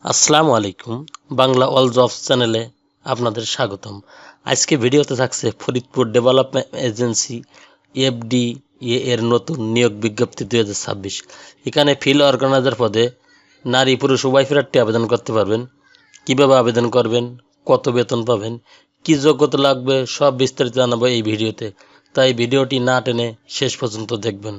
আসসালামু আলাইকুম। Bangla all jobs চ্যানেলে আপনাদের স্বাগতম। আজকে ভিডিওতে থাকছে ফরিদপুর ডেভেলপমেন্ট এজেন্সি এফডিএ এর নতুন নিয়োগ বিজ্ঞপ্তি 2026। এখানে ফিল্ড অর্গানাইজার পদে নারী পুরুষ উভয় প্রার্থী আবেদন করতে পারবেন। কিভাবে আবেদন করবেন, কত বেতন পাবেন, কি যোগ্যতা লাগবে, সব বিস্তারিত জানাবো এই ভিডিওতে। তাই ভিডিওটি না টেনে শেষ পর্যন্ত দেখবেন।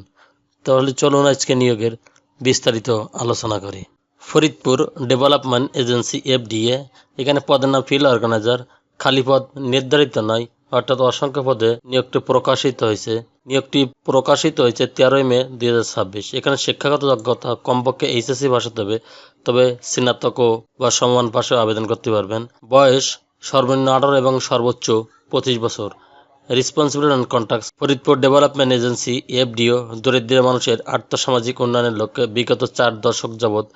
তাহলে চলুন আজকে নিয়োগের বিস্তারিত আলোচনা করি। ফরিদপুর ডেভেলপমেন্ট এজেন্সি এফডিএ, এখানে পদের নাম ফিল্ড অর্গানাইজার। খালি পদ নির্ধারিত নয়, অর্থাৎ অসংখ্য পদে নিয়োগটি প্রকাশিত হয়েছে। নিয়োগটি প্রকাশিত হয়েছে 13 মে 2026। এখানে শিক্ষাগত যোগ্যতা কমপক্ষে এইচএসসি পাস হতে হবে, তবে স্নাতক বা সমান পাশেও আবেদন করতে পারবেন। বয়স সর্বনিম্ন 18 এবং সর্বোচ্চ 25 বছর। Responsibility and contracts. Faridpur development agency FDO দরিদ্র মানুষের আর্থসামাজিক উন্নয়নের লক্ষ্যে বিগত 4 দশক যাবৎ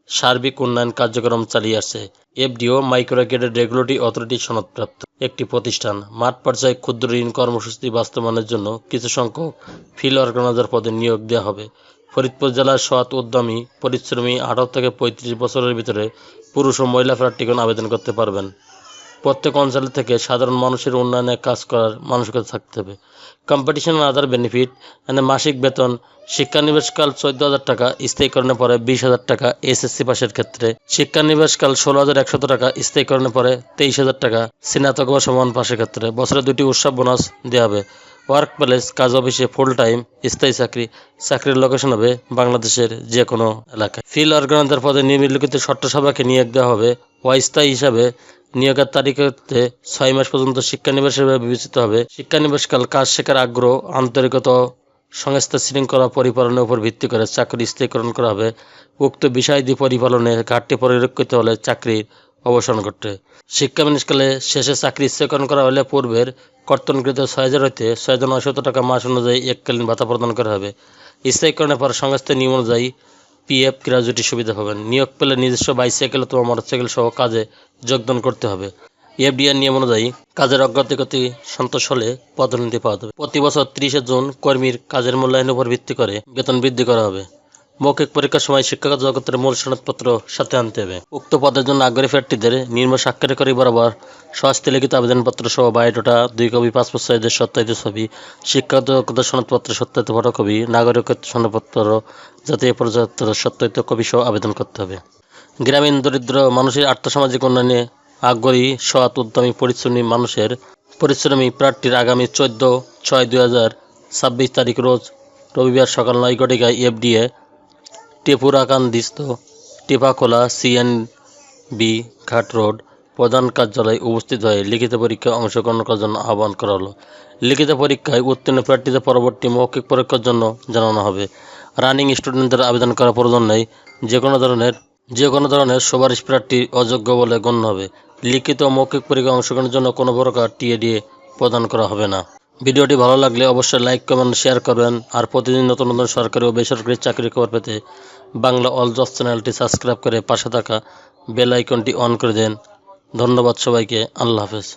সার্বিক উন্নয়ন কার্যক্রম চালিয়ে আসছে। এফডিও মাইক্রো ক্রেডিট রেগুলেটরি অথরিটি সনদপ্রাপ্ত একটি প্রতিষ্ঠান। মাঠ পর্যায়ে ক্ষুদ্র ঋণ কর্মসূচি বাস্তবায়নের জন্য কিছু সংখ্যক ফিল্ড অর্গানাইজার পদে নিয়োগ দেওয়া হবে। ফরিদপুর জেলার সৎ, উদ্যমী, পরিশ্রমী 18 থেকে 35 বছরের ভিতরে পুরুষ ও মহিলা প্রার্থীগণ আবেদন করতে পারবেন। প্রত্যেক অঞ্চল থেকে সাধারণ মানুষের উন্নয়নে কাজ করার মানসিকতা থাকতে হবে। কম্পিটিশন আদার বেনিফিট, মানে মাসিক বেতন শিক্ষানিবেশকাল 14,000 টাকা, স্থায়ীকরণের পরে 20,000 টাকা এসএসসি পাশের ক্ষেত্রে। শিক্ষানিবেশকাল 16,100 টাকা, স্থায়ীকরণের পরে 23,000 টাকা স্নাতক বা সমান পাশের ক্ষেত্রে। বছরে 2টি উৎসব বোনাস দেওয়া হবে। ওয়ার্ক প্লেস, কাজ অফিসে ফুল টাইম স্থায়ী চাকরি। চাকরির লোকেশন হবে বাংলাদেশের যে কোনো এলাকায়। ফিল্ড অর্গানাইজার পদে নিম্নলিখিত শর্ত সাপেক্ষে নিয়োগ দেওয়া হবে। অস্থায়ী হিসাবে নিয়োগের তারিখতে 6 মাস পর্যন্ত শিক্ষানিবাস হিসেবে বিবেচিত হবে। শিক্ষানিবাসকাল কাজ শেখার আগ্রহ, আন্তরিকতা, সংস্থা শৃঙ্খলা পরিপালনের উপর ভিত্তি করে চাকরি স্থায়ীকরণ করা হবে। উক্ত বিষয়াদি পরিপালনে ঘাটতি পরিলক্ষিত হলে চাকরির অবসান ঘটে। শিক্ষানিবাসকালে শেষে চাকরি স্থায়ীকরণ করা হলে পূর্বের কর্তনকৃত 6,000 হইতে 6,900 টাকা মাস অনুযায়ী এককালীন ভাতা প্রদান করা হবে। স্থায়ীকরণের পর সংস্থার নিয়ম অনুযায়ী পিএফ গ্র্যাজুইটি সুবিধা পাবেন। নিয়োগ পেলে নিজস্ব বাইসাইকেল অথবা মোটরসাইকেল সহ কাজে যোগদান করতে হবে। এফডিএর নিয়ম অনুযায়ী কাজের অগ্রগতি সন্তোষ হলে পদোন্নতি পাওয়া যাবে। প্রতি বছর 30 জুন কর্মীর কাজের মূল্যায়নের উপর ভিত্তি করে বেতন বৃদ্ধি করা হবে। মৌখিক পরীক্ষার সময় শিক্ষাগত যোগ্যতার মূল সনদপত্র সাথে আনতে হবে। উক্ত পদের জন্য আগ্রহী প্রার্থীদের নিম্ন স্বাক্ষরকারী বরাবর স্বহস্তে লিখিত আবেদনপত্র সহ বায়োডাটা, 2 কপি পাসপোর্ট সাইজের সত্যায়িত ছবি, শিক্ষাগত যোগ্যতার সনদপত্র সত্যায়িত ফটোকপি, নাগরিকত্ব সনদপত্র, জাতীয় পরিচয়পত্র সত্যায়িত কপি সহ আবেদন করতে হবে। গ্রামীণ দরিদ্র মানুষের আর্থসামাজিক উন্নয়নে আগ্রহী সৎ, উদ্যমী, পরিশ্রমী প্রার্থীর আগামী 14/6/2026 তারিখ রোজ রবিবার সকাল 9 ঘটিকায় এফডিএ টেপুরাকান্দিস্থ টেপাখোলা সিএনবি ঘাট রোড প্রধান কার্যালয়ে উপস্থিত হয়ে লিখিত পরীক্ষায় অংশগ্রহণ করার জন্য আহ্বান করা হলো। লিখিত পরীক্ষায় উত্তীর্ণ প্রার্থীদের পরবর্তী মৌখিক পরীক্ষার জন্য জানানো হবে। রানিং স্টুডেন্টদের আবেদন করার প্রয়োজন নেই। যে কোনো ধরনের সুপারিশ প্রার্থী অযোগ্য বলে গণ্য হবে। লিখিত ও মৌখিক পরীক্ষায় অংশগ্রহণের জন্য কোনো প্রকার টিএডিএ প্রদান করা হবে না। ভিডিওটি ভালো লাগলে অবশ্যই লাইক, কমেন্ট, শেয়ার করবেন। আর প্রতিদিন নতুন নতুন সরকারি ও বেসরকারি চাকরির খবর পেতে বাংলা অল জবস চ্যানেলটি সাবস্ক্রাইব করে পাশে থাকা বেল আইকনটি অন করে দেন। ধন্যবাদ সবাইকে। আল্লাহ হাফেজ।